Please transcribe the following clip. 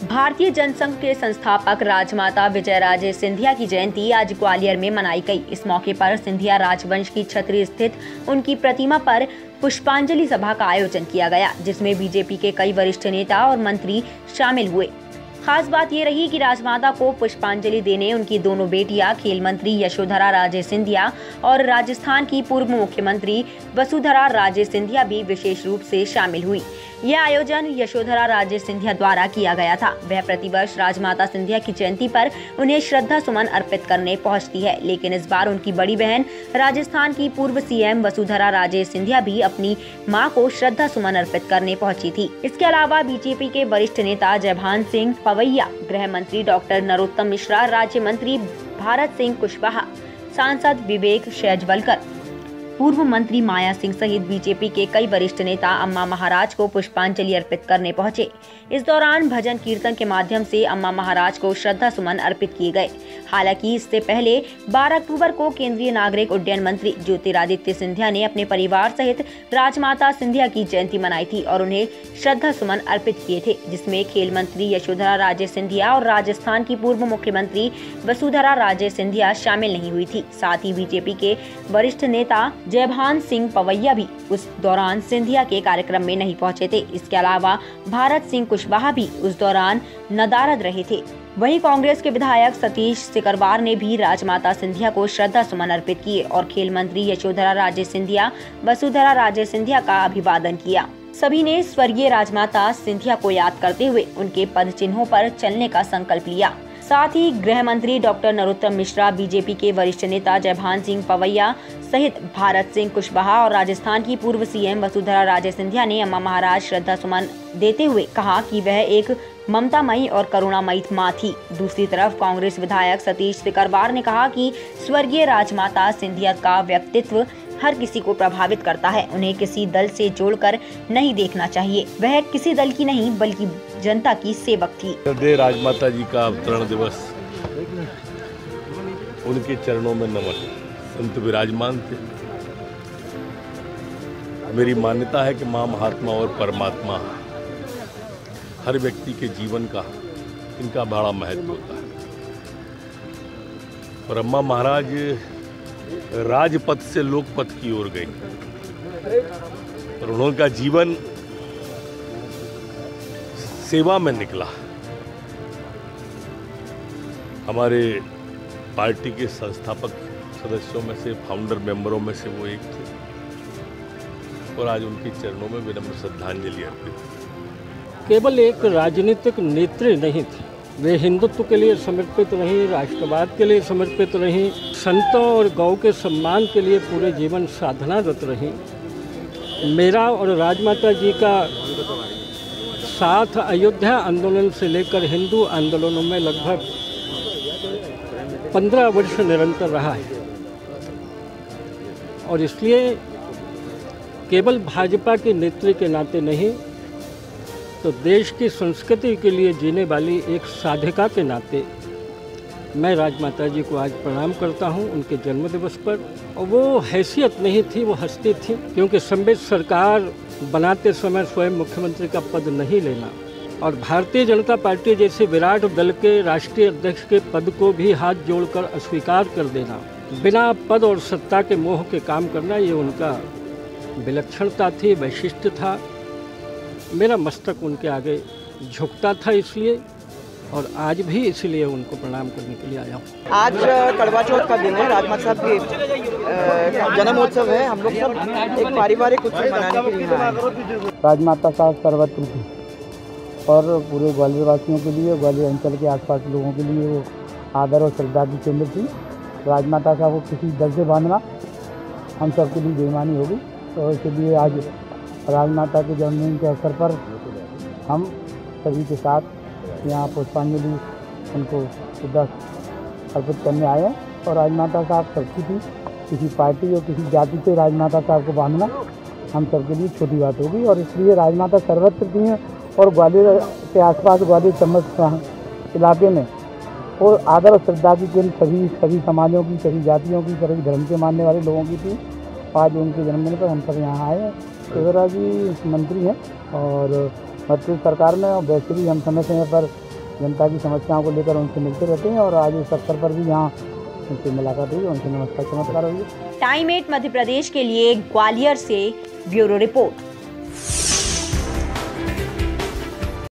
भारतीय जनसंघ के संस्थापक राजमाता विजयराजे सिंधिया की जयंती आज ग्वालियर में मनाई गई। इस मौके पर सिंधिया राजवंश की छतरी स्थित उनकी प्रतिमा पर पुष्पांजलि सभा का आयोजन किया गया, जिसमें बीजेपी के कई वरिष्ठ नेता और मंत्री शामिल हुए। खास बात ये रही कि राजमाता को पुष्पांजलि देने उनकी दोनों बेटियां खेल मंत्री यशोधरा राजे सिंधिया और राजस्थान की पूर्व मुख्यमंत्री वसुंधरा राजे सिंधिया भी विशेष रूप से शामिल हुई। यह आयोजन यशोधरा राजे सिंधिया द्वारा किया गया था। वह प्रतिवर्ष राजमाता सिंधिया की जयंती पर उन्हें श्रद्धा सुमन अर्पित करने पहुंचती है, लेकिन इस बार उनकी बड़ी बहन राजस्थान की पूर्व सीएम वसुंधरा राजे सिंधिया भी अपनी मां को श्रद्धा सुमन अर्पित करने पहुंची थी। इसके अलावा बीजेपी के वरिष्ठ नेता जयभान सिंह पवैया, गृह मंत्री डॉक्टर नरोत्तम मिश्रा, राज्य मंत्री भारत सिंह कुशवाहा, सांसद विवेक शेजवलकर, पूर्व मंत्री माया सिंह सहित बीजेपी के कई वरिष्ठ नेता अम्मा महाराज को पुष्पांजलि अर्पित करने पहुंचे। इस दौरान भजन कीर्तन के माध्यम से अम्मा महाराज को श्रद्धा सुमन अर्पित किए गए। हालांकि इससे पहले 12 अक्टूबर को केंद्रीय नागरिक उड्डयन मंत्री ज्योतिरादित्य सिंधिया ने अपने परिवार सहित राजमाता सिंधिया की जयंती मनाई थी और उन्हें श्रद्धा सुमन अर्पित किए थे, जिसमें खेल मंत्री यशोधरा राजे सिंधिया और राजस्थान की पूर्व मुख्यमंत्री वसुंधरा राजे सिंधिया शामिल नहीं हुई थी। साथ ही बीजेपी के वरिष्ठ नेता जयभान सिंह पवैया भी उस दौरान सिंधिया के कार्यक्रम में नहीं पहुंचे थे। इसके अलावा भारत सिंह कुशवाहा भी उस दौरान नदारद रहे थे। वहीं कांग्रेस के विधायक सतीश सिकरवार ने भी राजमाता सिंधिया को श्रद्धा सुमन अर्पित किए और खेल मंत्री यशोधरा राजे सिंधिया वसुंधरा राजे सिंधिया का अभिवादन किया। सभी ने स्वर्गीय राजमाता सिंधिया को याद करते हुए उनके पद चिन्हों पर चलने का संकल्प लिया। साथ ही गृह मंत्री डॉक्टर नरोत्तम मिश्रा, बीजेपी के वरिष्ठ नेता जयभान सिंह पवैया सहित भारत सिंह कुशवाहा और राजस्थान की पूर्व सीएम वसुंधरा राजे सिंधिया ने अम्मा महाराज श्रद्धा सुमन देते हुए कहा कि वह एक ममतामयी और करुणामयी मां थी। दूसरी तरफ कांग्रेस विधायक सतीश सिकरवार ने कहा कि स्वर्गीय राजमाता सिंधिया का व्यक्तित्व हर किसी को प्रभावित करता है। उन्हें किसी दल से जोड़कर नहीं देखना चाहिए। वह किसी दल की नहीं बल्कि जनता की सेवक थी। राजमाता जी का अवतरण दिवस, उनके चरणों में नमन। संत विराजमान थे। मेरी मान्यता है कि मां महात्मा और परमात्मा हर व्यक्ति के जीवन का इनका बड़ा महत्व होता है। और अम्मा महाराज राजपथ से लोकपथ की ओर गई और उनका जीवन सेवा में निकला। हमारे पार्टी के संस्थापक सदस्यों में से, फाउंडर मेंबरों में से वो एक थे और आज उनके चरणों में विनम्र श्रद्धांजलि अर्पित। केवल एक राजनीतिक नेत्री नहीं थी, वे हिंदुत्व के लिए समर्पित रहीं, राष्ट्रवाद के लिए समर्पित रहीं, संतों और गौ के सम्मान के लिए पूरे जीवन साधनारत रहीं। मेरा और राजमाता जी का साथ अयोध्या आंदोलन से लेकर हिंदू आंदोलनों में लगभग 15 वर्ष निरंतर रहा है और इसलिए केवल भाजपा के नेत्री के नाते नहीं तो देश की संस्कृति के लिए जीने वाली एक साधिका के नाते मैं राजमाता जी को आज प्रणाम करता हूं उनके जन्मदिवस पर। और वो हैसियत नहीं थी, वो हस्ती थी, क्योंकि सम्मिलित सरकार बनाते समय स्वयं मुख्यमंत्री का पद नहीं लेना और भारतीय जनता पार्टी जैसे विराट दल के राष्ट्रीय अध्यक्ष के पद को भी हाथ जोड़कर अस्वीकार कर देना, बिना पद और सत्ता के मोह के काम करना, ये उनका विलक्षणता थी, वैशिष्ट था। मेरा मस्तक उनके आगे झुकता था इसलिए, और आज भी इसलिए उनको प्रणाम करने के लिए आया हूँ। आज करवा चौथ का दिन है, राजमाता साहब की जन्मोत्सव है। हम लोग सब एक पारिवारिक उत्सव मनाने के लिए आए हैं। राजमाता साहब सर्वत्र थी और पूरे ग्वालियर वासियों के लिए, ग्वालियर अंचल के आसपास के लोगों के लिए वो आदर और श्रद्धा की केंद्र थी। राजमाता साहब को किसी दल से बांधना हम सब के लिए बेईमानी होगी, तो इसलिए आज राजमाता के जन्मदिन के अवसर पर हम सभी के साथ यहाँ पुष्पांजलि उनको श्रद्धा अर्पित करने आए हैं। और राजमाता साहब सबकी थी, किसी पार्टी और किसी जाति से राजमाता साहब को बांधना हम सबके लिए छोटी बात होगी और इसलिए राजमाता सर्वत्र थी हैं और ग्वालियर के आसपास, ग्वालियर चम्बल इलाके में और आदर और श्रद्धा की केंद्र सभी समाजों की, सभी जातियों की, सभी धर्म के मानने वाले लोगों की थी। आज उनके जन्मदिन पर हम सब यहाँ आए हैं। यशोधरा जी मंत्री हैं और मध्य सरकार में, और वैसे भी हम समय समय पर जनता की समस्याओं को लेकर उनसे मिलते रहते हैं और आज इस अवसर पर भी यहाँ उनसे मुलाकात हुई, उनसे नमस्कार चमत्कार हुई। टाइम 8 मध्य प्रदेश के लिए ग्वालियर से ब्यूरो रिपोर्ट।